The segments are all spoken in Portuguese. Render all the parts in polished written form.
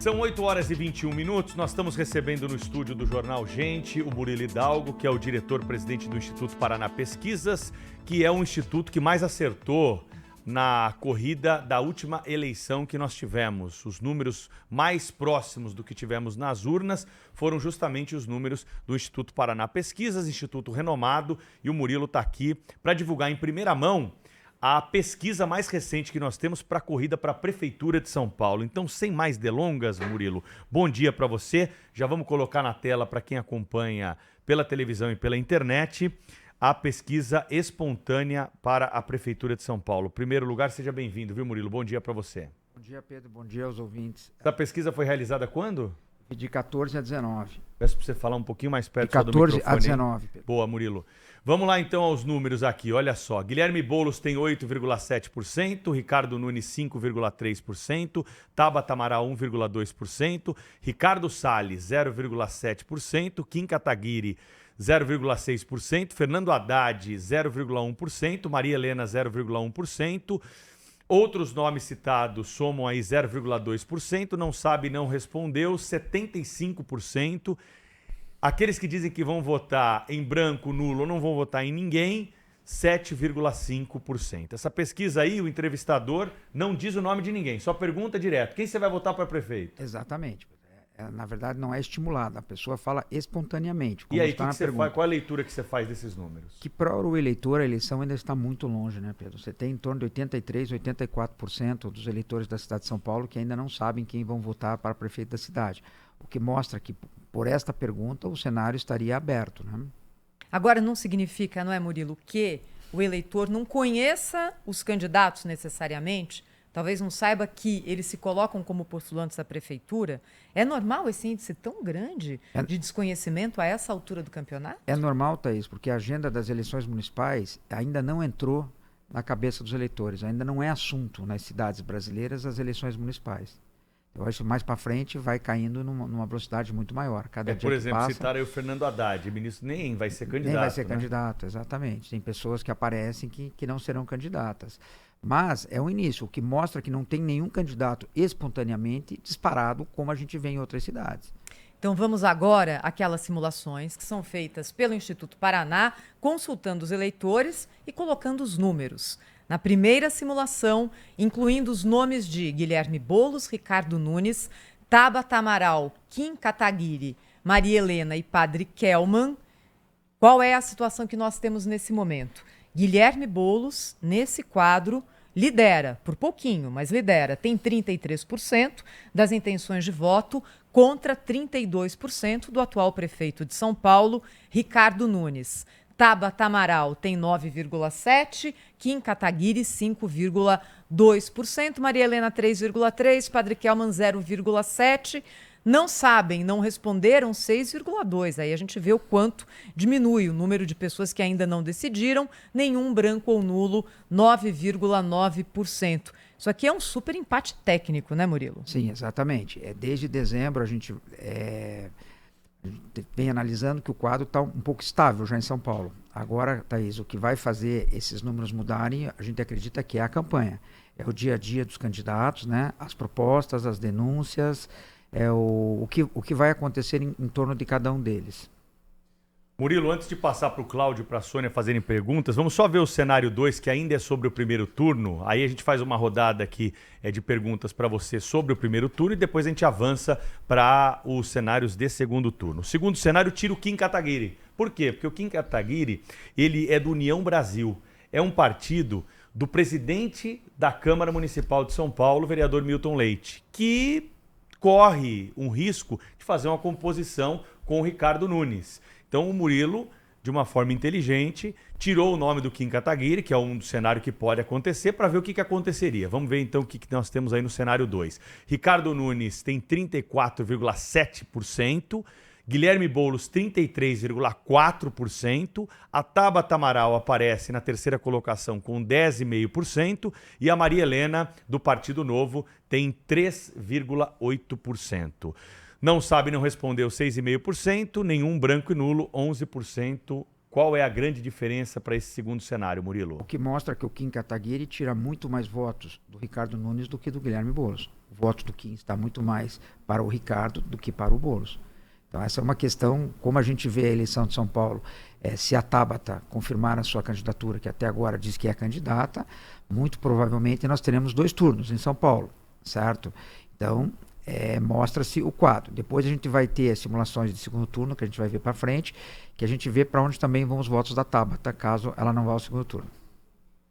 São 8 horas e 21 minutos, nós estamos recebendo no estúdio do Jornal Gente o Murilo Hidalgo, que é o diretor-presidente do Instituto Paraná Pesquisas, que é o instituto que mais acertou na corrida da última eleição que nós tivemos. Os números mais próximos do que tivemos nas urnas foram justamente os números do Instituto Paraná Pesquisas, instituto renomado, e o Murilo está aqui para divulgar em primeira mão a pesquisa mais recente que nós temos para a corrida para a Prefeitura de São Paulo. Então, sem mais delongas, Murilo, bom dia para você. Já vamos colocar na tela para quem acompanha pela televisão e pela internet a pesquisa espontânea para a Prefeitura de São Paulo. Primeiro lugar, seja bem-vindo, viu, Murilo? Bom dia para você. Bom dia, Pedro. Bom dia aos ouvintes. Essa pesquisa foi realizada quando? De 14 a 19. Peço para você falar um pouquinho mais perto de 14 do microfone. a 19, Pedro. Boa, Murilo. Vamos lá então aos números aqui, olha só. Guilherme Boulos tem 8,7%, Ricardo Nunes 5,3%, Tabata Amaral 1,2%, Ricardo Salles 0,7%, Kim Kataguiri 0,6%, Fernando Haddad 0,1%, Maria Helena 0,1%, outros nomes citados somam aí 0,2%, não sabe, não respondeu, 75%. Aqueles que dizem que vão votar em branco, nulo ou não vão votar em ninguém, 7,5%. Essa pesquisa aí, o entrevistador não diz o nome de ninguém, só pergunta direto. Quem você vai votar para prefeito? Exatamente. Na verdade, não é estimulada. A pessoa fala espontaneamente. E aí, qual é a leitura que você faz desses números? Que para o eleitor, a eleição ainda está muito longe, né, Pedro? Você tem em torno de 83%, 84% dos eleitores da cidade de São Paulo que ainda não sabem quem vão votar para prefeito da cidade. O que mostra que, por esta pergunta, o cenário estaria aberto, né? Agora, não significa, não é, Murilo, que o eleitor não conheça os candidatos necessariamente, talvez não saiba que eles se colocam como postulantes à prefeitura. É normal esse índice tão grande de desconhecimento a essa altura do campeonato? É normal, Thaís, porque a agenda das eleições municipais ainda não entrou na cabeça dos eleitores. Ainda não é assunto nas cidades brasileiras as eleições municipais. Eu acho que mais para frente vai caindo numa velocidade muito maior. Cada dia por exemplo, passa, citar aí o Fernando Haddad, o ministro nem vai ser candidato. Nem vai ser né? candidato, exatamente. Tem pessoas que aparecem que não serão candidatas. Mas é um início, o que mostra que não tem nenhum candidato espontaneamente disparado, como a gente vê em outras cidades. Então vamos agora àquelas simulações que são feitas pelo Instituto Paraná, consultando os eleitores e colocando os números. Na primeira simulação, incluindo os nomes de Guilherme Boulos, Ricardo Nunes, Tabata Amaral, Kim Kataguiri, Maria Helena e Padre Kelman, qual é a situação que nós temos nesse momento? Guilherme Boulos, nesse quadro, lidera, por pouquinho, mas lidera, tem 33% das intenções de voto contra 32% do atual prefeito de São Paulo, Ricardo Nunes. Tabata Amaral tem 9,7%, Kim Kataguiri 5,2%, Maria Helena 3,3%, Padre Kelman 0,7%. Não sabem, não responderam 6,2%. Aí a gente vê o quanto diminui o número de pessoas que ainda não decidiram, nenhum branco ou nulo, 9,9%. Isso aqui é um super empate técnico, né, Murilo? Sim, exatamente. Desde dezembro a gente vem analisando que o quadro está um pouco estável já em São Paulo. Agora, Thaís, o que vai fazer esses números mudarem, a gente acredita que é a campanha. É o dia a dia dos candidatos, né? As propostas, as denúncias, o que vai acontecer em torno de cada um deles. Murilo, antes de passar para o Cláudio e para a Sônia fazerem perguntas, vamos só ver o cenário 2, que ainda é sobre o primeiro turno. Aí a gente faz uma rodada aqui de perguntas para você sobre o primeiro turno e depois a gente avança para os cenários de segundo turno. O segundo cenário tira o Kim Kataguiri. Por quê? Porque o Kim Kataguiri, ele é do União Brasil. É um partido do presidente da Câmara Municipal de São Paulo, vereador Milton Leite, que corre um risco de fazer uma composição com o Ricardo Nunes. Então o Murilo, de uma forma inteligente, tirou o nome do Kim Kataguiri, que é um cenário que pode acontecer, para ver o que aconteceria. Vamos ver então o que nós temos aí no cenário 2. Ricardo Nunes tem 34,7%, Guilherme Boulos 33,4%, a Tabata Amaral aparece na terceira colocação com 10,5% e a Maria Helena, do Partido Novo, tem 3,8%. Não sabe, não respondeu 6,5%, nenhum branco e nulo, 11% Qual é a grande diferença para esse segundo cenário, Murilo? O que mostra que o Kim Kataguiri tira muito mais votos do Ricardo Nunes do que do Guilherme Boulos. O voto do Kim está muito mais para o Ricardo do que para o Boulos. Então essa é uma questão, como a gente vê a eleição de São Paulo, se a Tabata confirmar a sua candidatura, que até agora diz que é candidata, muito provavelmente nós teremos 2 turnos em São Paulo, certo? Então, mostra-se o quadro. Depois a gente vai ter as simulações de segundo turno, que a gente vai ver para frente, que a gente vê para onde também vão os votos da Tabata, caso ela não vá ao segundo turno.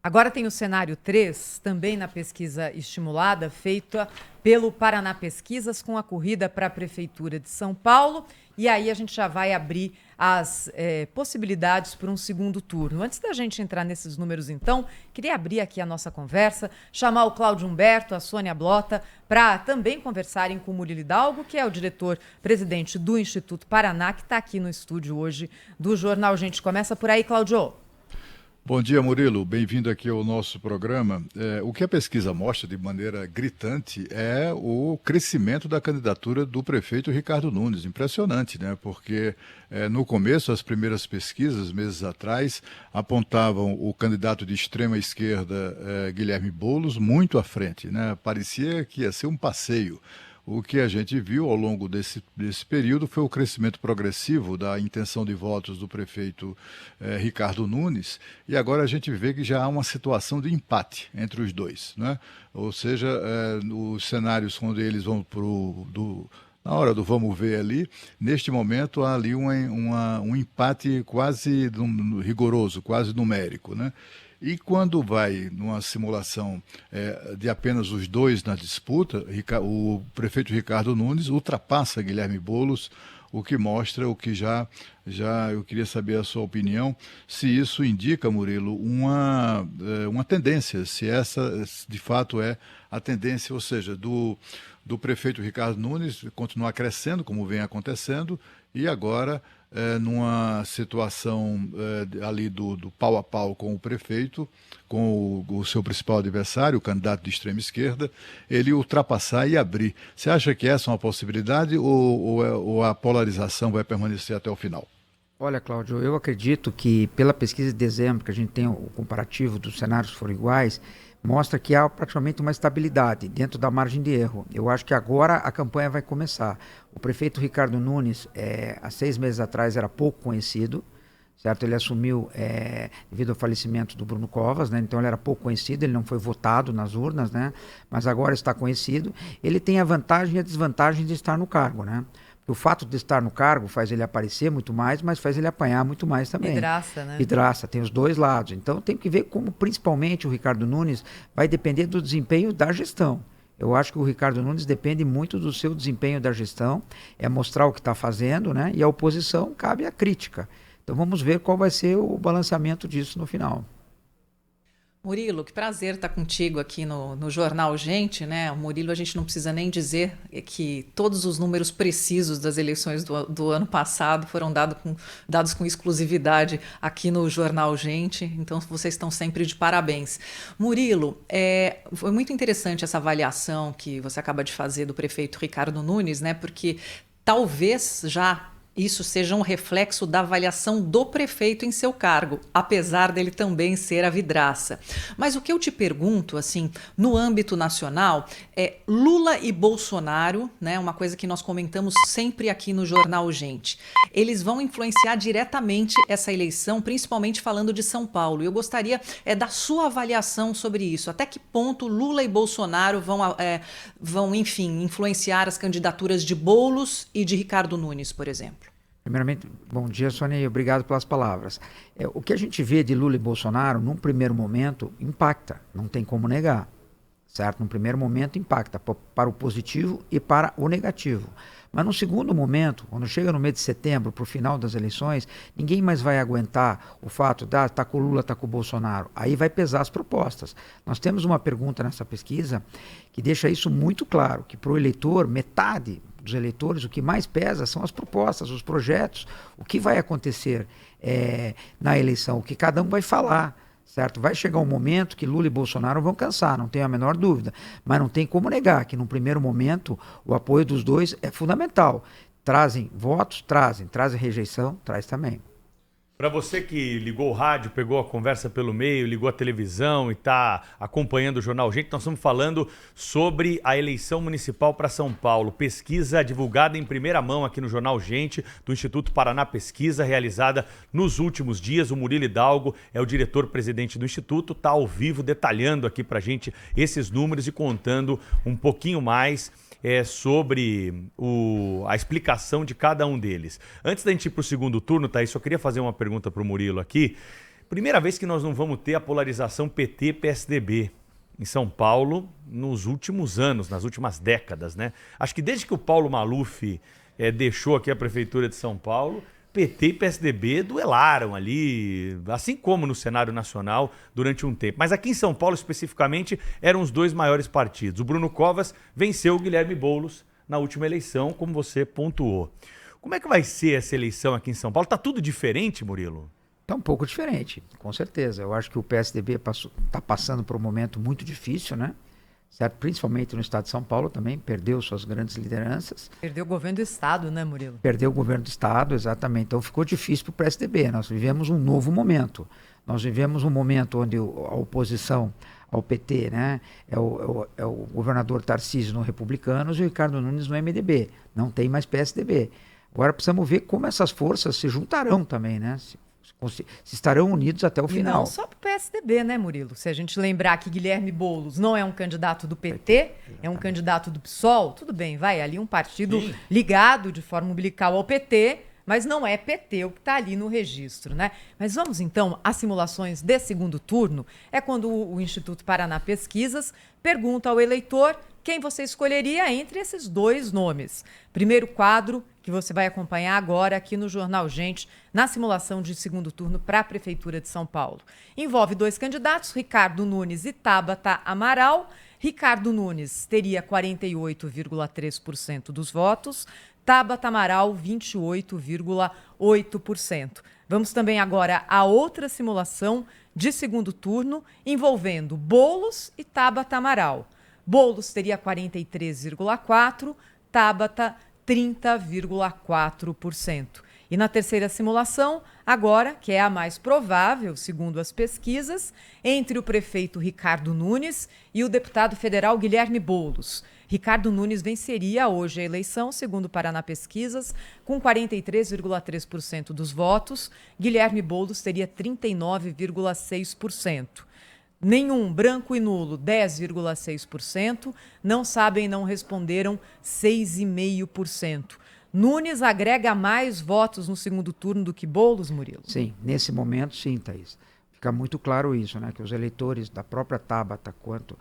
Agora tem o cenário 3, também na pesquisa estimulada, feita pelo Paraná Pesquisas, com a corrida para a Prefeitura de São Paulo. E aí a gente já vai abrir as possibilidades para um segundo turno. Antes da gente entrar nesses números, então, queria abrir aqui a nossa conversa, chamar o Cláudio Humberto, a Sônia Blota, para também conversarem com o Murilo Hidalgo, que é o diretor-presidente do Instituto Paraná, que está aqui no estúdio hoje do Jornal Gente. Começa por aí, Cláudio. Bom dia, Murilo. Bem-vindo aqui ao nosso programa. O que a pesquisa mostra de maneira gritante é o crescimento da candidatura do prefeito Ricardo Nunes. Impressionante, né? Porque no começo, as primeiras pesquisas, meses atrás, apontavam o candidato de extrema esquerda, Guilherme Boulos, muito à frente, né? Parecia que ia ser um passeio. O que a gente viu ao longo desse período foi o crescimento progressivo da intenção de votos do prefeito Ricardo Nunes, e agora a gente vê que já há uma situação de empate entre os dois, né? Ou seja, os cenários quando eles vão na hora do vamos ver ali, neste momento há ali um empate quase rigoroso, quase numérico, né? E quando vai numa simulação de apenas os dois na disputa, o prefeito Ricardo Nunes ultrapassa Guilherme Boulos, o que mostra o que já eu queria saber a sua opinião, se isso indica, Murilo, uma tendência, se essa de fato é a tendência, ou seja, do prefeito Ricardo Nunes continuar crescendo, como vem acontecendo, e agora numa situação ali do pau a pau com o prefeito, com o seu principal adversário, o candidato de extrema esquerda, ele ultrapassar e abrir. Você acha que essa é uma possibilidade ou a polarização vai permanecer até o final? Olha, Cláudio, eu acredito que pela pesquisa de dezembro, que a gente tem o comparativo dos cenários foram iguais, mostra que há praticamente uma estabilidade dentro da margem de erro. Eu acho que agora a campanha vai começar. O prefeito Ricardo Nunes, há 6 meses atrás, era pouco conhecido, certo? Ele assumiu devido ao falecimento do Bruno Covas, né? Então ele era pouco conhecido, ele não foi votado nas urnas, né? Mas agora está conhecido. Ele tem a vantagem e a desvantagem de estar no cargo, né? O fato de estar no cargo faz ele aparecer muito mais, mas faz ele apanhar muito mais também. Vidraça, né? Vidraça, tem os dois lados. Então tem que ver como principalmente o Ricardo Nunes vai depender do desempenho da gestão. Eu acho que o Ricardo Nunes depende muito do seu desempenho da gestão, mostrar o que está fazendo, né? E a oposição cabe a crítica. Então vamos ver qual vai ser o balanceamento disso no final. Murilo, que prazer estar contigo aqui no Jornal Gente, né? O Murilo, a gente não precisa nem dizer que todos os números precisos das eleições do ano passado foram dados com exclusividade aqui no Jornal Gente, então vocês estão sempre de parabéns. Murilo, foi muito interessante essa avaliação que você acaba de fazer do prefeito Ricardo Nunes, né? Porque talvez já isso seja um reflexo da avaliação do prefeito em seu cargo, apesar dele também ser a vidraça. Mas o que eu te pergunto, assim, no âmbito nacional, Lula e Bolsonaro, né, uma coisa que nós comentamos sempre aqui no Jornal Gente, eles vão influenciar diretamente essa eleição, principalmente falando de São Paulo. Eu gostaria da sua avaliação sobre isso. Até que ponto Lula e Bolsonaro vão, enfim, influenciar as candidaturas de Boulos e de Ricardo Nunes, por exemplo? Primeiramente, bom dia, Sônia, e obrigado pelas palavras. O que a gente vê de Lula e Bolsonaro, num primeiro momento, impacta, não tem como negar, certo? Num primeiro momento, impacta para o positivo e para o negativo. Mas no segundo momento, quando chega no mês de setembro, para o final das eleições, ninguém mais vai aguentar o fato de tá com o Lula, tá com o Bolsonaro. Aí vai pesar as propostas. Nós temos uma pergunta nessa pesquisa que deixa isso muito claro, que para o eleitor, metade dos eleitores, o que mais pesa são as propostas, os projetos, o que vai acontecer na eleição, o que cada um vai falar, certo? Vai chegar um momento que Lula e Bolsonaro vão cansar, não tenho a menor dúvida, mas não tem como negar que, num primeiro momento, o apoio dos dois é fundamental. Trazem votos? Trazem rejeição? Traz também. Para você que ligou o rádio, pegou a conversa pelo meio, ligou a televisão e está acompanhando o Jornal Gente, nós estamos falando sobre a eleição municipal para São Paulo. Pesquisa divulgada em primeira mão aqui no Jornal Gente, do Instituto Paraná Pesquisa, realizada nos últimos dias. O Murilo Hidalgo é o diretor-presidente do Instituto, está ao vivo detalhando aqui para a gente esses números e contando um pouquinho mais sobre a explicação de cada um deles. Antes da gente ir para o segundo turno, Thaís, só queria fazer uma pergunta para o Murilo aqui. Primeira vez que nós não vamos ter a polarização PT-PSDB em São Paulo nos últimos anos, nas últimas décadas, né? Acho que desde que o Paulo Maluf deixou aqui a Prefeitura de São Paulo, PT e PSDB duelaram ali, assim como no cenário nacional durante um tempo. Mas aqui em São Paulo, especificamente, eram os dois maiores partidos. O Bruno Covas venceu o Guilherme Boulos na última eleição, como você pontuou. Como é que vai ser essa eleição aqui em São Paulo? Tá tudo diferente, Murilo? Está um pouco diferente, com certeza. Eu acho que o PSDB está passando por um momento muito difícil, né? Certo? Principalmente no estado de São Paulo também, perdeu suas grandes lideranças. Perdeu o governo do estado, né, Murilo? Perdeu o governo do estado, exatamente. Então ficou difícil para o PSDB. Nós vivemos um novo momento. Nós vivemos um momento onde a oposição ao PT, né, é o governador Tarcísio no Republicanos e o Ricardo Nunes no MDB. Não tem mais PSDB. Agora precisamos ver como essas forças se juntarão também, né? Se estarão unidos até o final. E não só para o PSDB, né, Murilo? Se a gente lembrar que Guilherme Boulos não é um candidato do PT, é um candidato do PSOL, tudo bem, vai ali um partido ligado de forma umbilical ao PT, mas não é PT o que está ali no registro, né? Mas vamos então às simulações de segundo turno. É quando o Instituto Paraná Pesquisas pergunta ao eleitor quem você escolheria entre esses dois nomes. Primeiro quadro que você vai acompanhar agora aqui no Jornal Gente, na simulação de segundo turno para a Prefeitura de São Paulo. Envolve dois candidatos, Ricardo Nunes e Tabata Amaral. Ricardo Nunes teria 48,3% dos votos, Tabata Amaral 28,8%. Vamos também agora a outra simulação de segundo turno envolvendo Boulos e Tabata Amaral. Boulos teria 43,4%, Tabata 30,4%. E na terceira simulação, agora, que é a mais provável, segundo as pesquisas, entre o prefeito Ricardo Nunes e o deputado federal Guilherme Boulos. Ricardo Nunes venceria hoje a eleição, segundo o Paraná Pesquisas, com 43,3% dos votos. Guilherme Boulos teria 39,6%. Nenhum, branco e nulo, 10,6%. Não sabem, não responderam, 6,5%. Nunes agrega mais votos no segundo turno do que Boulos, Murilo? Sim, nesse momento sim, Thaís. Fica muito claro isso, né? Que os eleitores da própria Tabata quanto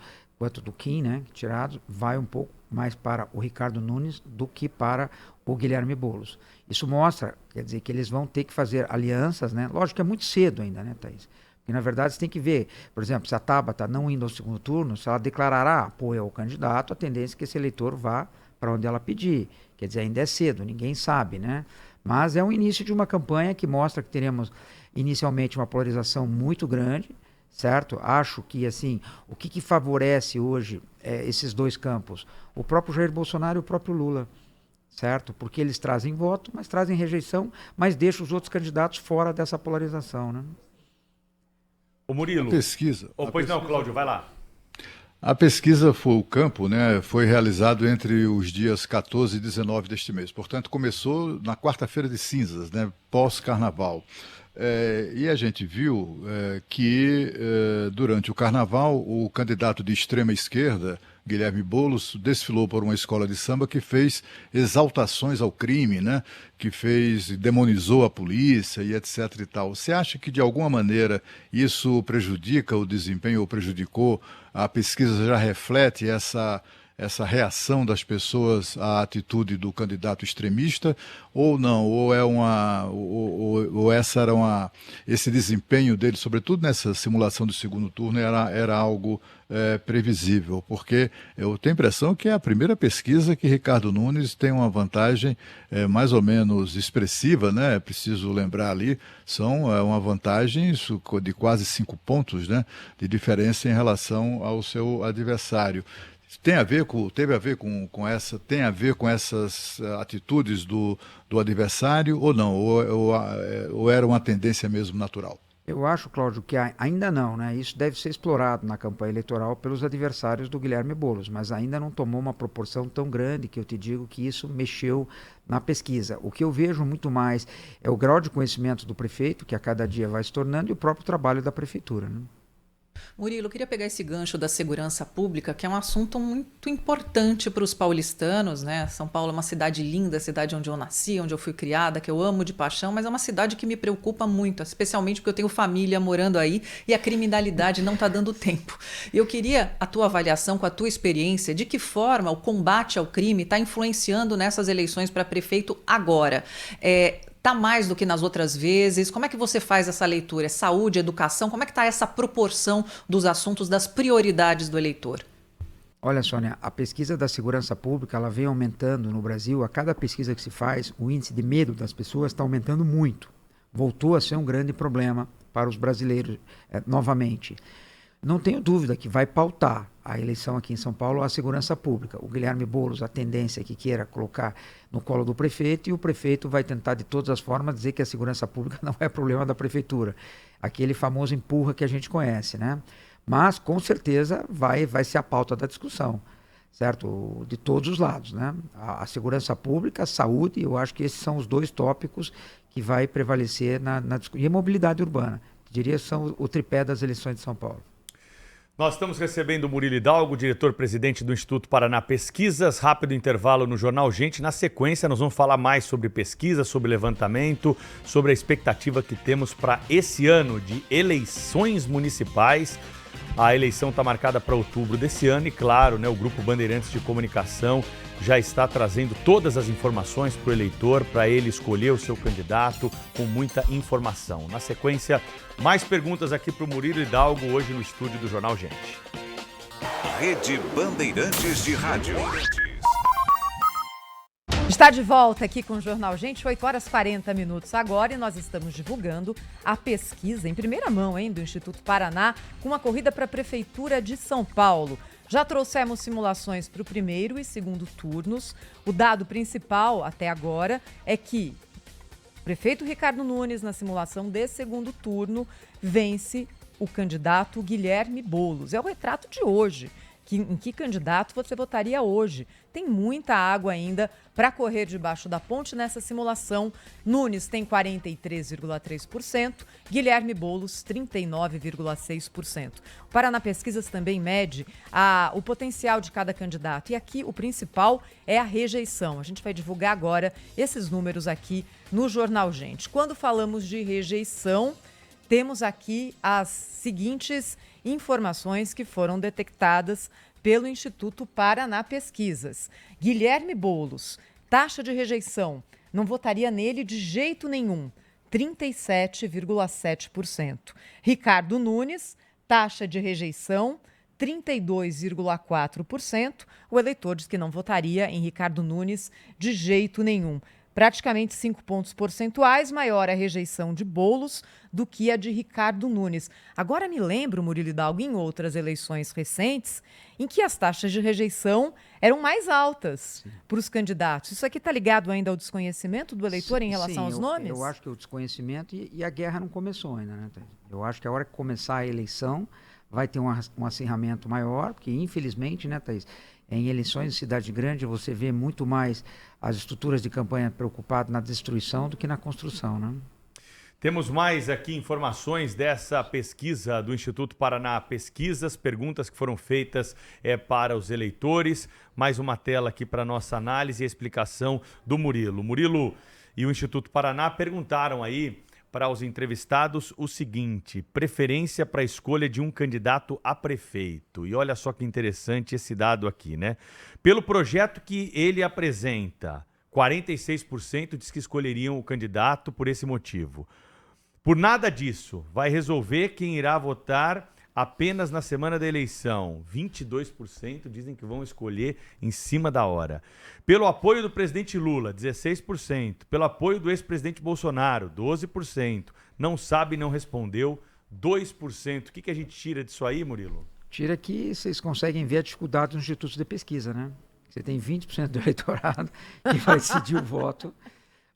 do Kim, né, tirados, vai um pouco mais para o Ricardo Nunes do que para o Guilherme Boulos. Isso mostra, quer dizer, que eles vão ter que fazer alianças, né? Lógico que é muito cedo ainda, né, Thaís? E, na verdade, você tem que ver, por exemplo, se a Tabata não indo ao segundo turno, se ela declarará apoio ao candidato, a tendência é que esse eleitor vá para onde ela pedir. Quer dizer, ainda é cedo, ninguém sabe, né? Mas é um início de uma campanha que mostra que teremos inicialmente uma polarização muito grande, certo? Acho que, assim, o que favorece hoje esses dois campos? O próprio Jair Bolsonaro e o próprio Lula, certo? Porque eles trazem voto, mas trazem rejeição, mas deixam os outros candidatos fora dessa polarização, né? O Murilo. Pesquisa. Pois não, Cláudio, vai lá. A pesquisa o campo, né, foi realizado entre os dias 14 e 19 deste mês. Portanto, começou na quarta-feira de cinzas, né, pós-carnaval. E a gente viu que durante o carnaval o candidato de extrema esquerda, Guilherme Boulos, desfilou por uma escola de samba que fez exaltações ao crime, né? Que demonizou a polícia e etc e tal. Você acha que de alguma maneira isso prejudica o desempenho ou prejudicou? A pesquisa já reflete essa reação das pessoas à atitude do candidato extremista ou não? Ou esse desempenho dele, sobretudo nessa simulação do segundo turno, era algo previsível? Porque eu tenho a impressão que é a primeira pesquisa que Ricardo Nunes tem uma vantagem mais ou menos expressiva, né? Preciso lembrar ali, são uma vantagem de quase 5 pontos, né? De diferença em relação ao seu adversário. Teve a ver com essas atitudes do adversário ou não? Ou era uma tendência mesmo natural? Eu acho, Cláudio, que ainda não, né? Isso deve ser explorado na campanha eleitoral pelos adversários do Guilherme Boulos, mas ainda não tomou uma proporção tão grande que eu te digo que isso mexeu na pesquisa. O que eu vejo muito mais é o grau de conhecimento do prefeito, que a cada dia vai se tornando, e o próprio trabalho da prefeitura, né? Murilo, eu queria pegar esse gancho da segurança pública, que é um assunto muito importante para os paulistanos, né? São Paulo é uma cidade linda, cidade onde eu nasci, onde eu fui criada, que eu amo de paixão, mas é uma cidade que me preocupa muito, especialmente porque eu tenho família morando aí e a criminalidade não está dando tempo. Eu queria a tua avaliação, com a tua experiência, de que forma o combate ao crime está influenciando nessas eleições para prefeito agora. Está mais do que nas outras vezes? Como é que você faz essa leitura? É saúde, educação? Como é que está essa proporção dos assuntos, das prioridades do eleitor? Olha, Sônia, a pesquisa da segurança pública ela vem aumentando no Brasil. A cada pesquisa que se faz, o índice de medo das pessoas está aumentando muito. Voltou a ser um grande problema para os brasileiros novamente. Não tenho dúvida que vai pautar a eleição aqui em São Paulo a segurança pública. O Guilherme Boulos, a tendência é que queira colocar no colo do prefeito, e o prefeito vai tentar de todas as formas dizer que a segurança pública não é problema da prefeitura. Aquele famoso empurra que a gente conhece, né? Mas, com certeza, vai ser a pauta da discussão, certo? De todos os lados, né? A segurança pública, a saúde, eu acho que esses são os dois tópicos que vai prevalecer na discussão. E a mobilidade urbana, diria, são o tripé das eleições de São Paulo. Nós estamos recebendo o Murilo Hidalgo, diretor-presidente do Instituto Paraná Pesquisas. Rápido intervalo no Jornal Gente. Na sequência, nós vamos falar mais sobre pesquisa, sobre levantamento, sobre a expectativa que temos para esse ano de eleições municipais. A eleição está marcada para outubro desse ano e, claro, né, o Grupo Bandeirantes de Comunicação já está trazendo todas as informações para o eleitor, para ele escolher o seu candidato com muita informação. Na sequência, mais perguntas aqui para o Murilo Hidalgo, hoje no estúdio do Jornal Gente. Rede Bandeirantes de Rádio. Está de volta aqui com o Jornal Gente, 8h40 agora, e nós estamos divulgando a pesquisa em primeira mão, do Instituto Paraná, com a corrida para a Prefeitura de São Paulo. Já trouxemos simulações para o primeiro e segundo turnos. O dado principal até agora é que o prefeito Ricardo Nunes, na simulação de segundo turno, vence o candidato Guilherme Boulos. É o retrato de hoje. Em que candidato você votaria hoje? Tem muita água ainda para correr debaixo da ponte nessa simulação. Nunes tem 43,3%, Guilherme Boulos 39,6%. O Paraná Pesquisas também mede o potencial de cada candidato. E aqui o principal é a rejeição. A gente vai divulgar agora esses números aqui no Jornal Gente. Quando falamos de rejeição, temos aqui as seguintes informações que foram detectadas pelo Instituto Paraná Pesquisas. Guilherme Boulos, taxa de rejeição, não votaria nele de jeito nenhum, 37,7%. Ricardo Nunes, taxa de rejeição, 32,4%. O eleitor diz que não votaria em Ricardo Nunes de jeito nenhum. Praticamente 5 pontos percentuais maior a rejeição de Boulos do que a de Ricardo Nunes. Agora me lembro, Murilo Hidalgo, em outras eleições recentes, em que as taxas de rejeição eram mais altas para os candidatos. Isso aqui está ligado ainda ao desconhecimento do eleitor em relação aos nomes? Eu acho que o desconhecimento e a guerra não começou ainda, né, Thaís? Eu acho que a hora que começar a eleição vai ter um acirramento maior, porque infelizmente, né, Thaís, em eleições de cidade grande você vê muito mais as estruturas de campanha preocupadas na destruição do que na construção, né? Temos mais aqui informações dessa pesquisa do Instituto Paraná Pesquisas, perguntas que foram feitas para os eleitores. Mais uma tela aqui para nossa análise e explicação do Murilo. Murilo e o Instituto Paraná perguntaram aí para os entrevistados o seguinte: preferência para a escolha de um candidato a prefeito. E olha só que interessante esse dado aqui, né? Pelo projeto que ele apresenta, 46% diz que escolheriam o candidato por esse motivo. Por nada disso, vai resolver quem irá votar apenas na semana da eleição. 22% dizem que vão escolher em cima da hora. Pelo apoio do presidente Lula, 16%. Pelo apoio do ex-presidente Bolsonaro, 12%. Não sabe, não respondeu, 2%. O que a gente tira disso aí, Murilo? Tira que vocês conseguem ver a dificuldade dos institutos de pesquisa, né? Você tem 20% do eleitorado que vai decidir o voto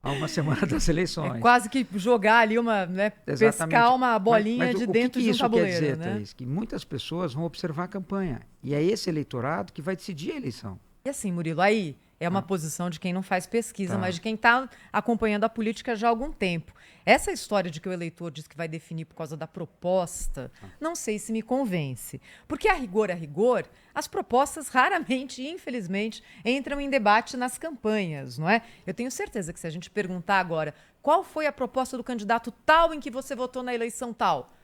a uma semana das eleições. É quase que jogar ali uma, né, pescar uma bolinha mas de o dentro que de um isso tabuleiro, quer dizer, né? Thaís? Que muitas pessoas vão observar a campanha. E é esse eleitorado que vai decidir a eleição. E assim, Murilo, aí é uma posição de quem não faz pesquisa, Tá. mas de quem está acompanhando a política já há algum tempo. Essa história de que o eleitor diz que vai definir por causa da proposta, não sei se me convence. Porque, a rigor, as propostas raramente, infelizmente, entram em debate nas campanhas, não é? Eu tenho certeza que se a gente perguntar agora qual foi a proposta do candidato tal em que você votou na eleição tal,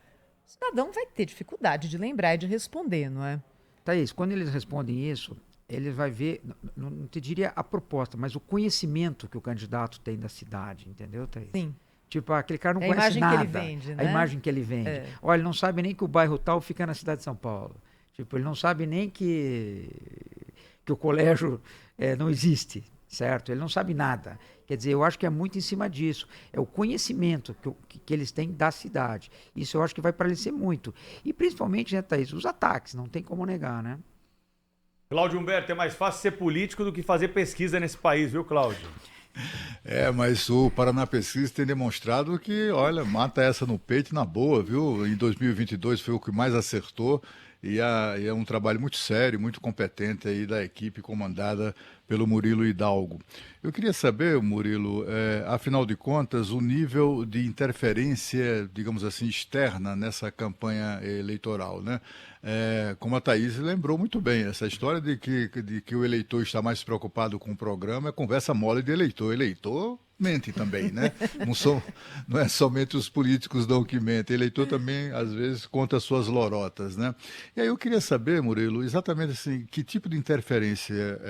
o cidadão vai ter dificuldade de lembrar e de responder, não é? Thaís, quando eles respondem isso, ele vai ver, não te diria a proposta, mas o conhecimento que o candidato tem da cidade, entendeu, Thaís? Sim. Tipo, aquele cara não É a conhece imagem que nada. ele vende, A né? imagem que ele vende. É. Olha, ele não sabe nem que o bairro tal fica na cidade de São Paulo. Tipo, ele não sabe nem que o colégio não existe, certo? Ele não sabe nada. Quer dizer, eu acho que é muito em cima disso. É o conhecimento que eles têm da cidade. Isso eu acho que vai prevalecer muito. E principalmente, né, Thaís, os ataques, não tem como negar, né? Cláudio Humberto, é mais fácil ser político do que fazer pesquisa nesse país, viu, Cláudio? Mas o Paraná Pesquisa tem demonstrado que, olha, mata essa no peito na boa, viu? Em 2022 foi o que mais acertou e é um trabalho muito sério, muito competente aí da equipe comandada pelo Murilo Hidalgo. Eu queria saber, Murilo, afinal de contas, o nível de interferência, digamos assim, externa nessa campanha eleitoral, né? Como a Thaís lembrou muito bem, essa história de que o eleitor está mais preocupado com o programa é conversa mole de eleitor. Eleitor mente também, né? Não é somente os políticos não que mentem, eleitor também, às vezes, conta suas lorotas, né? E aí eu queria saber, Murilo, exatamente assim, que tipo de interferência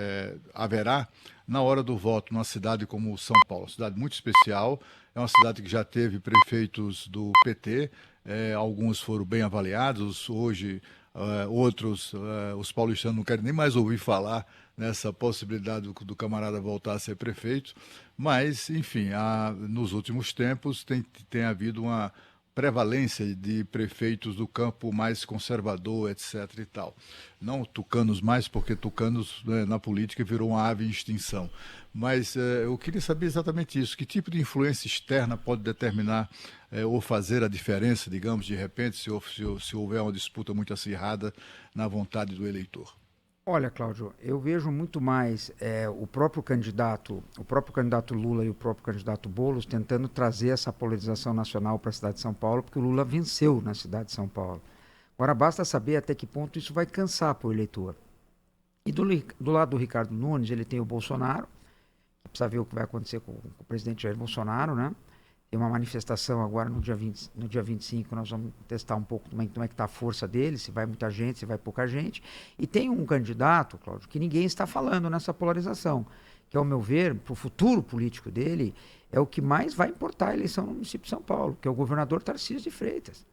haverá na hora do voto numa cidade como São Paulo, uma cidade muito especial, é uma cidade que já teve prefeitos do PT, alguns foram bem avaliados, hoje outros, os paulistanos não querem nem mais ouvir falar nessa possibilidade do camarada voltar a ser prefeito, mas, enfim, nos últimos tempos tem havido uma prevalência de prefeitos do campo mais conservador, etc. e tal. Não tucanos mais, porque tucanos, né, na política virou uma ave em extinção. Mas eu queria saber exatamente isso. Que tipo de influência externa pode determinar ou fazer a diferença, digamos, de repente, se houver uma disputa muito acirrada na vontade do eleitor? Olha, Cláudio, eu vejo muito mais o próprio candidato Lula e o próprio candidato Boulos tentando trazer essa polarização nacional para a cidade de São Paulo, porque o Lula venceu na cidade de São Paulo. Agora, basta saber até que ponto isso vai cansar para o eleitor. E do lado do Ricardo Nunes, ele tem o Bolsonaro, que precisa ver o que vai acontecer com o presidente Jair Bolsonaro, né? Tem uma manifestação agora no dia 25, nós vamos testar um pouco como é que está a força dele, se vai muita gente, se vai pouca gente. E tem um candidato, Cláudio, que ninguém está falando nessa polarização, que, ao meu ver, para o futuro político dele, é o que mais vai importar a eleição no município de São Paulo, que é o governador Tarcísio de Freitas.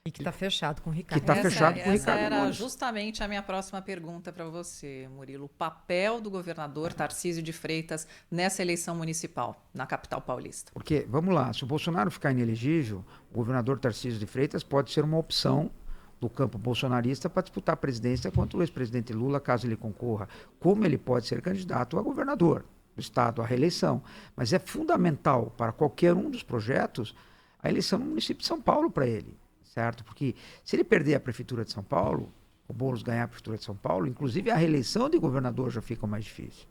E que está fechado com o Ricardo. Que tá fechado com o Ricardo Essa era Nunes. justamente a minha próxima pergunta para você, Murilo. O papel do governador Tarcísio de Freitas nessa eleição municipal, na capital paulista. Porque, vamos lá, se o Bolsonaro ficar inelegível, o governador Tarcísio de Freitas pode ser uma opção do campo bolsonarista para disputar a presidência contra o ex-presidente Lula, caso ele concorra. Como ele pode ser candidato a governador do estado, à reeleição. Mas é fundamental para qualquer um dos projetos a eleição no município de São Paulo para ele. Certo? Porque se ele perder a prefeitura de São Paulo, o Boulos ganhar a prefeitura de São Paulo, inclusive a reeleição de governador já fica mais difícil.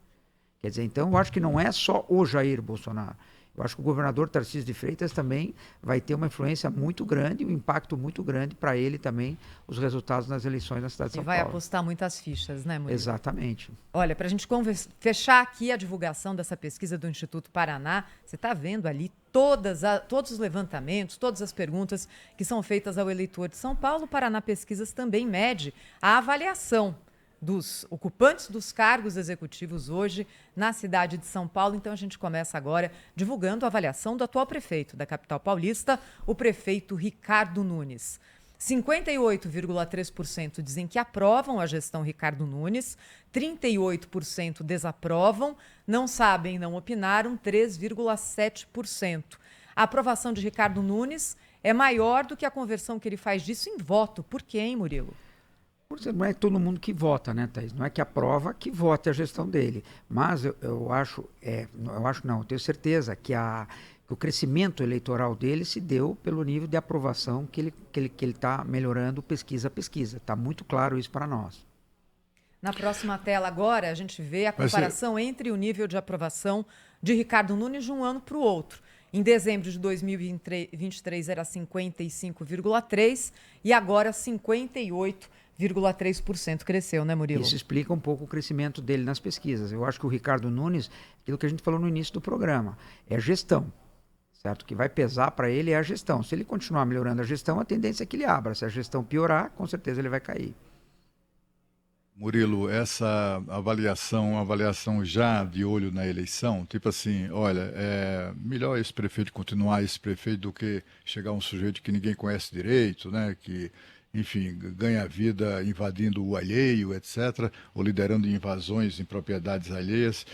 Quer dizer, então eu acho que não é só o Jair Bolsonaro. Eu acho que o governador Tarcísio de Freitas também vai ter uma influência muito grande, um impacto muito grande para ele também, os resultados nas eleições na cidade de São Paulo. E vai Paulo. apostar muitas fichas, né, Murilo? Exatamente. Olha, para a gente fechar aqui a divulgação dessa pesquisa do Instituto Paraná, você está vendo ali todos os levantamentos, todas as perguntas que são feitas ao eleitor de São Paulo. O Paraná Pesquisas também mede a avaliação dos ocupantes dos cargos executivos hoje na cidade de São Paulo. Então a gente começa agora divulgando a avaliação do atual prefeito da capital paulista, o prefeito Ricardo Nunes. 58,3% dizem que aprovam a gestão Ricardo Nunes, 38% desaprovam, não sabem, não opinaram, 3,7%. A aprovação de Ricardo Nunes é maior do que a conversão que ele faz disso em voto. Por quê, hein, Murilo? Por exemplo, não é todo mundo que vota, né, Thaís? Não é que aprova que vote a gestão dele. Mas eu acho, eu tenho certeza que o crescimento eleitoral dele se deu pelo nível de aprovação que ele está melhorando pesquisa a pesquisa. Está muito claro isso para nós. Na próxima tela agora, a gente vê a comparação entre o nível de aprovação de Ricardo Nunes de um ano para o outro. Em dezembro de 2023 era 55,3% e agora 58,3% cresceu, né, Murilo? Isso explica um pouco o crescimento dele nas pesquisas. Eu acho que o Ricardo Nunes, aquilo que a gente falou no início do programa, é gestão. Certo? O que vai pesar para ele é a gestão. Se ele continuar melhorando a gestão, a tendência é que ele abra. Se a gestão piorar, com certeza ele vai cair. Murilo, essa avaliação, já de olho na eleição, tipo assim, olha, é melhor esse prefeito continuar esse prefeito do que chegar um sujeito que ninguém conhece direito, né, que, enfim, ganha vida invadindo o alheio, etc., ou liderando invasões em propriedades alheias.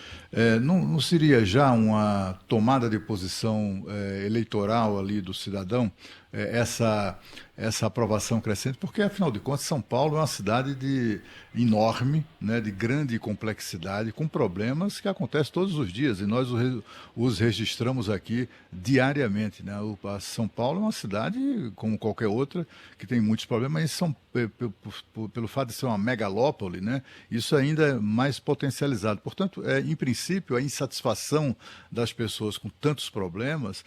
Não seria já uma tomada de posição eleitoral ali do cidadão, essa aprovação crescente? Porque, afinal de contas, São Paulo é uma cidade enorme, né, de grande complexidade, com problemas que acontecem todos os dias, e nós os registramos aqui diariamente, né? São Paulo é uma cidade, como qualquer outra, que tem muitos problemas, mas pelo fato de ser uma megalópole, né, isso ainda é mais potencializado. Portanto, em princípio, a insatisfação das pessoas com tantos problemas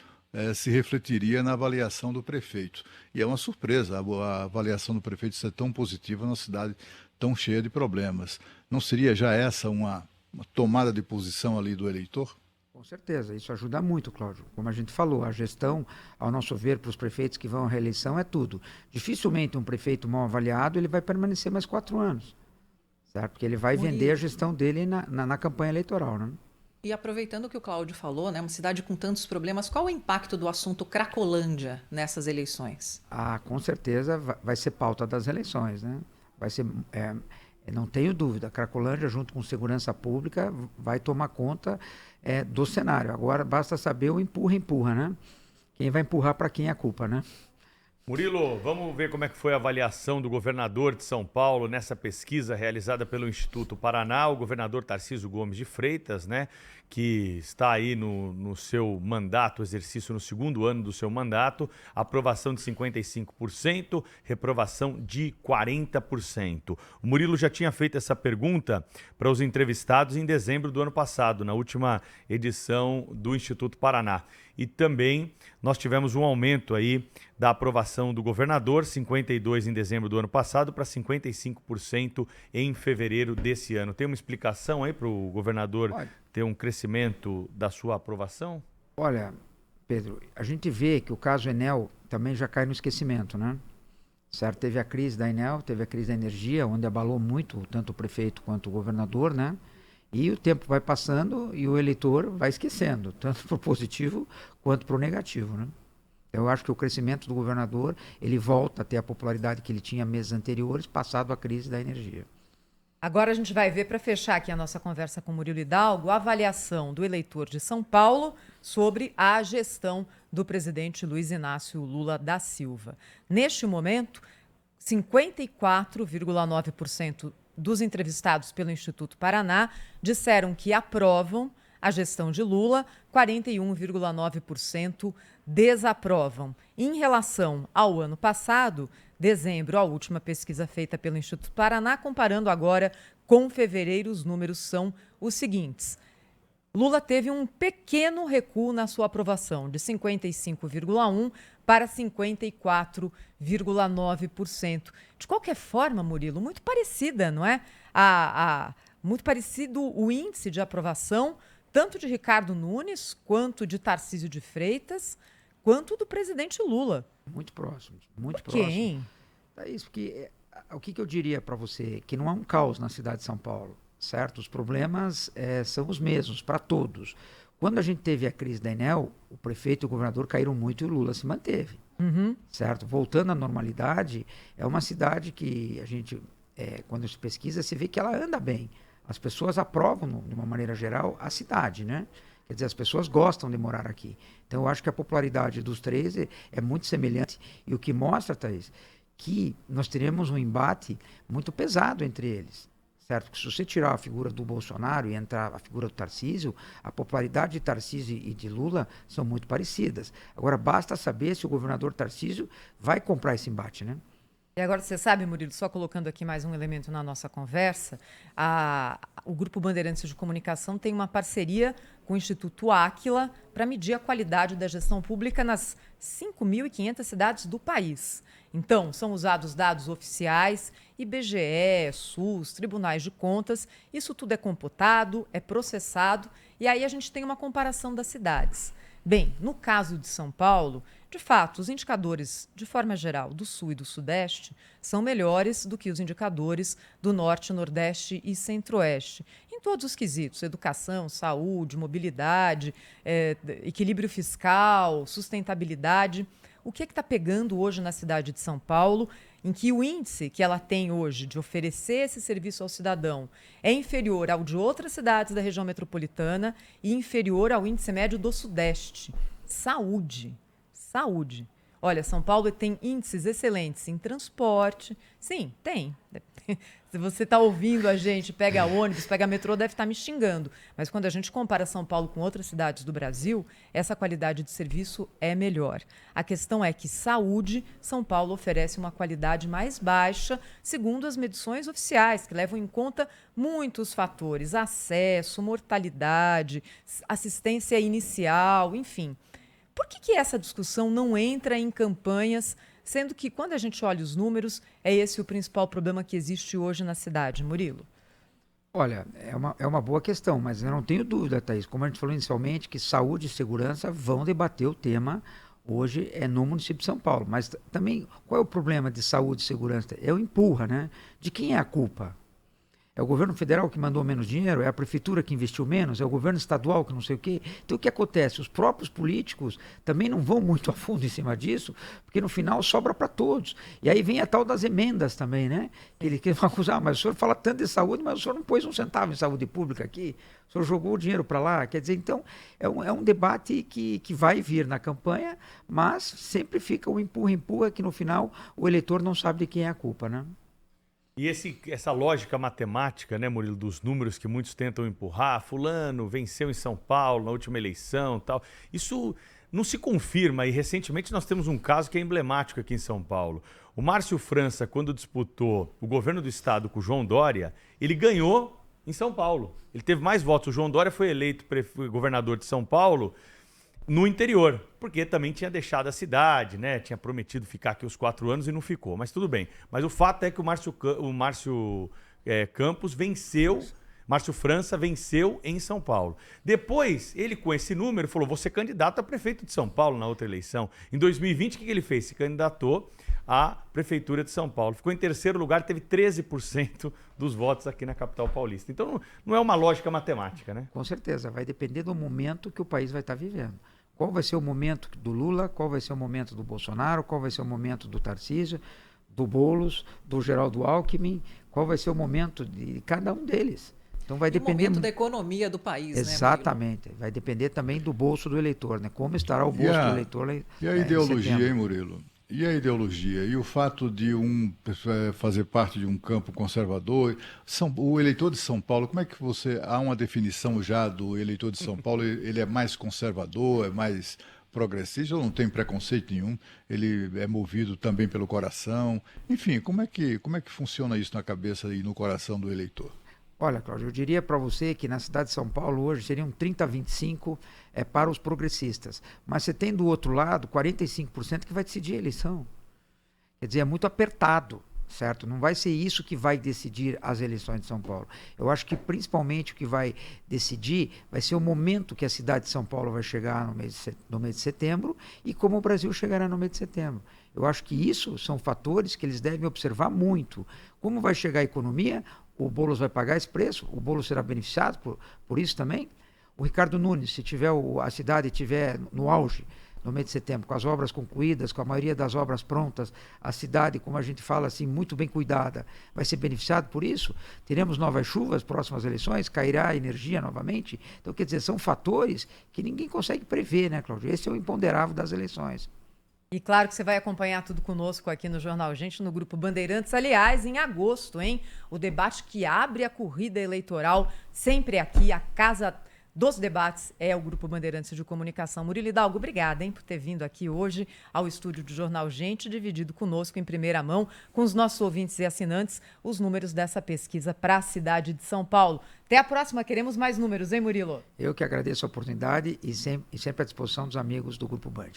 se refletiria na avaliação do prefeito. E é uma surpresa a avaliação do prefeito ser tão positiva numa cidade tão cheia de problemas. Não seria já essa uma tomada de posição ali do eleitor? Com certeza, isso ajuda muito, Cláudio. Como a gente falou, a gestão, ao nosso ver, para os prefeitos que vão à reeleição é tudo. Dificilmente um prefeito mal avaliado ele vai permanecer mais 4 anos, certo? Porque ele vai vender a gestão dele na campanha eleitoral, né? E aproveitando o que o Cláudio falou, né, uma cidade com tantos problemas, qual o impacto do assunto Cracolândia nessas eleições? Com certeza vai ser pauta das eleições, né? Vai ser, não tenho dúvida, a Cracolândia, junto com segurança pública, vai tomar conta do cenário. Agora basta saber o empurra, né? Quem vai empurrar para quem é a culpa, né? Murilo, vamos ver como é que foi a avaliação do governador de São Paulo nessa pesquisa realizada pelo Instituto Paraná, o governador Tarcísio Gomes de Freitas, né, que está aí no seu mandato, exercício no segundo ano do seu mandato, aprovação de 55%, reprovação de 40%. O Murilo já tinha feito essa pergunta para os entrevistados em dezembro do ano passado, na última edição do Instituto Paraná. E também nós tivemos um aumento aí da aprovação do governador, 52% em dezembro do ano passado para 55% em fevereiro desse ano. Tem uma explicação aí para o governador ter um crescimento da sua aprovação? Olha, Pedro, a gente vê que o caso Enel também já cai no esquecimento, né? Certo? Teve a crise da Enel, teve a crise da energia, onde abalou muito tanto o prefeito quanto o governador, né? E o tempo vai passando e o eleitor vai esquecendo, tanto para o positivo quanto para o negativo, né? Eu acho que o crescimento do governador, ele volta a ter a popularidade que ele tinha meses anteriores, passado a crise da energia. Agora a gente vai ver, para fechar aqui a nossa conversa com Murilo Hidalgo, a avaliação do eleitor de São Paulo sobre a gestão do presidente Luiz Inácio Lula da Silva. Neste momento, 54,9% dos entrevistados pelo Instituto Paraná disseram que aprovam a gestão de Lula, 41,9% desaprovam. Em relação ao ano passado, dezembro, a última pesquisa feita pelo Instituto Paraná, comparando agora com fevereiro, os números são os seguintes. Lula teve um pequeno recuo na sua aprovação, de 55,1% para 54,9%. De qualquer forma, Murilo, muito parecida, não é? Muito parecido o índice de aprovação, tanto de Ricardo Nunes, quanto de Tarcísio de Freitas, quanto do presidente Lula. Muito próximos, muito Por quê, próximos. hein? É isso, porque o que eu diria para você? Que não há um caos na cidade de São Paulo, certo? Os problemas são os mesmos para todos. Quando a gente teve a crise da Enel, o prefeito e o governador caíram muito e o Lula se manteve, certo? Voltando à normalidade, é uma cidade que a gente, quando se pesquisa, se vê que ela anda bem. As pessoas aprovam, de uma maneira geral, a cidade, né? Quer dizer, as pessoas gostam de morar aqui. Então, eu acho que a popularidade dos três é muito semelhante. E o que mostra, Thaís, que nós teremos um embate muito pesado entre eles. Certo? Que se você tirar a figura do Bolsonaro e entrar a figura do Tarcísio, a popularidade de Tarcísio e de Lula são muito parecidas. Agora, basta saber se o governador Tarcísio vai comprar esse embate, né? E agora, você sabe, Murilo, só colocando aqui mais um elemento na nossa conversa, o Grupo Bandeirantes de Comunicação tem uma parceria com o Instituto Áquila para medir a qualidade da gestão pública nas 5.500 cidades do país. Então, são usados dados oficiais, IBGE, SUS, tribunais de contas, isso tudo é computado, é processado, e aí a gente tem uma comparação das cidades. Bem, no caso de São Paulo, de fato, os indicadores, de forma geral, do Sul e do Sudeste são melhores do que os indicadores do Norte, Nordeste e Centro-Oeste. Em todos os quesitos, educação, saúde, mobilidade, equilíbrio fiscal, sustentabilidade. O que está pegando hoje na cidade de São Paulo, em que o índice que ela tem hoje de oferecer esse serviço ao cidadão é inferior ao de outras cidades da região metropolitana e inferior ao índice médio do Sudeste? Saúde. Saúde. Olha, São Paulo tem índices excelentes em transporte. Sim, tem. Se você está ouvindo a gente, pega ônibus, pega metrô, deve estar me xingando. Mas quando a gente compara São Paulo com outras cidades do Brasil, essa qualidade de serviço é melhor. A questão é que saúde, São Paulo oferece uma qualidade mais baixa, segundo as medições oficiais, que levam em conta muitos fatores: acesso, mortalidade, assistência inicial, enfim. Por que essa discussão não entra em campanhas, sendo que, quando a gente olha os números, é esse o principal problema que existe hoje na cidade, Murilo? Olha, é uma boa questão, mas eu não tenho dúvida, Thaís, como a gente falou inicialmente, que saúde e segurança vão debater o tema hoje no município de São Paulo. Mas também, qual é o problema de saúde e segurança? É o empurra, né? De quem é a culpa? É o governo federal que mandou menos dinheiro? É a prefeitura que investiu menos? É o governo estadual que não sei o quê? Então, o que acontece? Os próprios políticos também não vão muito a fundo em cima disso, porque no final sobra para todos. E aí vem a tal das emendas também, né? Que vão acusar, mas o senhor fala tanto de saúde, mas o senhor não pôs um centavo em saúde pública aqui, o senhor jogou o dinheiro para lá. Quer dizer, então, é um debate que vai vir na campanha, mas sempre fica o empurra-empurra, que no final o eleitor não sabe de quem é a culpa, né? E essa lógica matemática, né, Murilo, dos números que muitos tentam empurrar, fulano venceu em São Paulo na última eleição, tal, isso não se confirma, e recentemente nós temos um caso que é emblemático aqui em São Paulo. O Márcio França, quando disputou o governo do estado com o João Dória, ele ganhou em São Paulo. Ele teve mais votos. O João Dória foi eleito governador de São Paulo no interior, porque também tinha deixado a cidade, né? Tinha prometido ficar aqui os 4 anos e não ficou, mas tudo bem. Mas o fato é que o Márcio França venceu em São Paulo. Depois, ele com esse número falou: vou ser candidato a prefeito de São Paulo na outra eleição. Em 2020, o que ele fez? Se candidatou à prefeitura de São Paulo. Ficou em terceiro lugar, teve 13% dos votos aqui na capital paulista. Então, não é uma lógica matemática, né? Com certeza, vai depender do momento que o país vai estar vivendo. Qual vai ser o momento do Lula, qual vai ser o momento do Bolsonaro, qual vai ser o momento do Tarcísio, do Boulos, do Geraldo Alckmin, qual vai ser o momento de cada um deles. Então vai depender o momento da economia do país, exatamente, né, vai depender também do bolso do eleitor, né? Como estará o bolso do eleitor. E a ideologia, hein, Murilo? E a ideologia? E o fato de fazer parte de um campo conservador? O eleitor de São Paulo, como é que há uma definição já do eleitor de São Paulo? Ele é mais conservador, é mais progressista ou não tem preconceito nenhum? Ele é movido também pelo coração? Enfim, como é que funciona isso na cabeça e no coração do eleitor? Olha, Cláudio, eu diria para você que na cidade de São Paulo hoje seriam 30-25 para os progressistas. Mas você tem do outro lado 45% que vai decidir a eleição. Quer dizer, é muito apertado, certo? Não vai ser isso que vai decidir as eleições de São Paulo. Eu acho que principalmente o que vai decidir vai ser o momento que a cidade de São Paulo vai chegar no mês de setembro e como o Brasil chegará no mês de setembro. Eu acho que isso são fatores que eles devem observar muito. Como vai chegar a economia? O Boulos vai pagar esse preço? O Boulos será beneficiado por isso também? O Ricardo Nunes, se a cidade estiver no auge, no mês de setembro, com as obras concluídas, com a maioria das obras prontas, a cidade, como a gente fala assim, muito bem cuidada, vai ser beneficiado por isso? Teremos novas chuvas, próximas eleições, cairá a energia novamente? Então, quer dizer, são fatores que ninguém consegue prever, né, Cláudio? Esse é o imponderável das eleições. E claro que você vai acompanhar tudo conosco aqui no Jornal Gente, no Grupo Bandeirantes. Aliás, em agosto, hein? O debate que abre a corrida eleitoral, sempre aqui, a casa dos debates é o Grupo Bandeirantes de Comunicação. Murilo Hidalgo, obrigada, hein, por ter vindo aqui hoje ao estúdio do Jornal Gente, dividido conosco em primeira mão, com os nossos ouvintes e assinantes, os números dessa pesquisa para a cidade de São Paulo. Até a próxima, queremos mais números, hein, Murilo? Eu que agradeço a oportunidade e sempre à disposição dos amigos do Grupo Band.